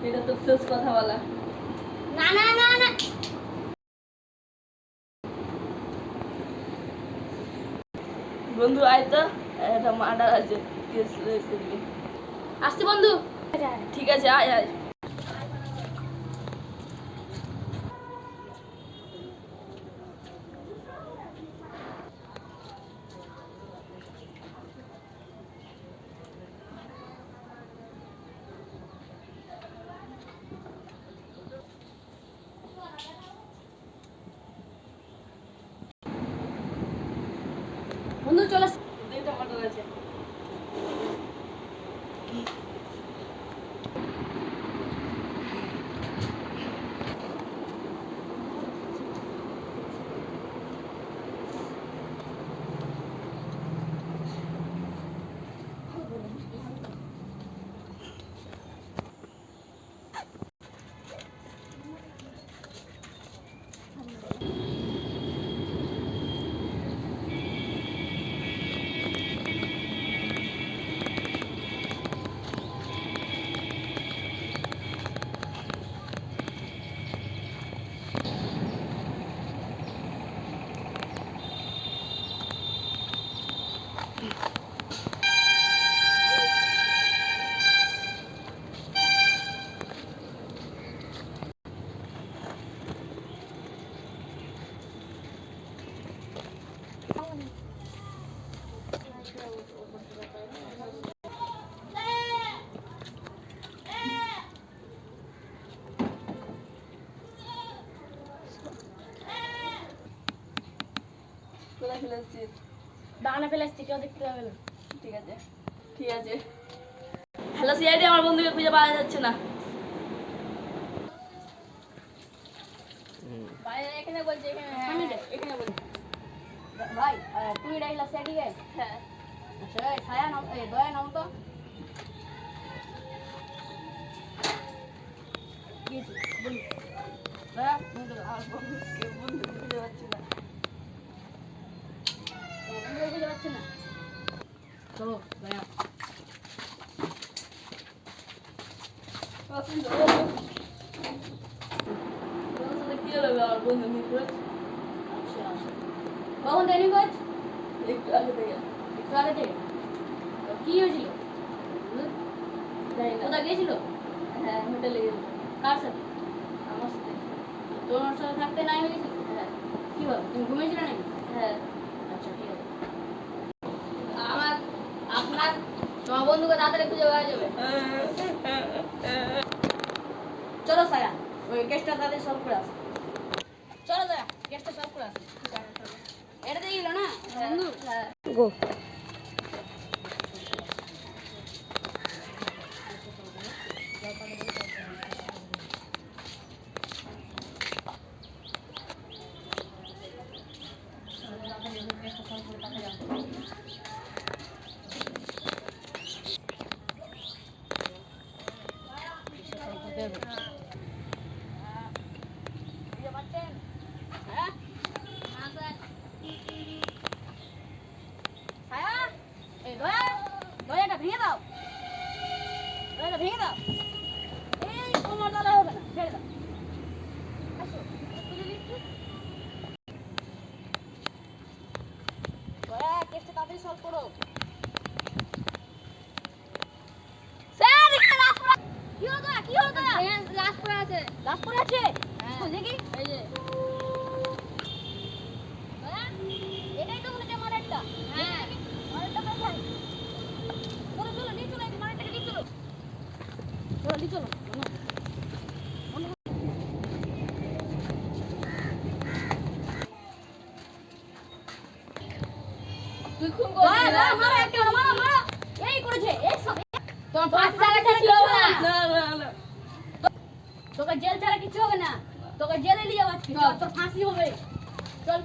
এটা তো শেষ কথা বলা। না না না না বন্ধু আয় তো, একটা মার্ডার আছে, কেস করবি। আসছি বন্ধু। ঠিক আছে, আয় আয়। বন্ধু চলে দুইটা মার্ডার আছে। কোথায় ফেলেছিস? দানা ফেলেছি, কেউ দেখতে পাবে না। ঠিক আছে, ঠিক আছে। হ্যালো সিআইডি, আমার বন্ধুকে খুঁজে পাওয়া যাচ্ছে না। বাইরে এখানে বলছে, এখানে বলছে। ভাই তুমি ডাইলা সেটি গে? হ্যাঁ। আচ্ছা এই ছায়া নাম, এই দয়া নাম তো কি বলি? দয়া তুমি তো আমার বন্ধুকে খুঁজে পাচ্ছি না। বন্ধু বুঝতে পারছ না। চলো দয়া কি হলো আমার বন্ধু নিখোঁজ? আচ্ছা কখন ট্রেনিং কোচ? একটু আগে থেকে। একটু আগে থেকে কি হয়েছিল? জানি না। কোথায় গিয়েছিল? হ্যাঁ, হোটেলে গেল। কার সাথে? আমার সাথে। তোমার সাথে থাকতে নাই হয়ে গেছিল? হ্যাঁ। কি বল, তুমি ঘুমিয়েছিলে নাকি? হ্যাঁ। আচ্ছা ঠিক আছে। আপনার তোমার বন্ধুকে তাড়াতাড়ি খুঁজে পাওয়া যাবে। চলো সায়া, ওই কেসটা তাদের সলভ করে আসো। চলো সায়া, কেসটা সলভ করে আসো। এটা দিয়ে গেল না বন্ধু? হ্যাঁ। গো ভেঙে দাও, দরজাটা ভেঙে দাও। এই তোমার দ্বারা হবে না, ছেড়ে দাও। আসো, খুলে দিচ্ছি। দয়া, কেসটা তাড়াতাড়ি সলভ করো। স্যার, এখানে লাশ পড়ে। কি হলো দয়া, কি হলো দয়া? লাশ পড়ে আছে। লাশ পড়ে আছে? হ্যাঁ। দেখি, এই যে। দয়া, এটাই তো মনে হচ্ছে মার্ডারটা। হ্যাঁ, মার্ডারটা কোথায়? চলো চলো, নিয়ে চলো, এই মার্ডারটাকে নিয়ে চলো। চলো, নিয়ে চলো। তুই খুন করবি না? মারো একটা, মারো মারো। এই করেছে, এই সব তোমার ফাঁসি ছাড়া কিছু হবে না। না না না। তোকে জেল ছাড়া কিছু হবে না, তোকে জেলে নিয়ে যাচ্ছি, তোর ফাঁসি হবে। চল।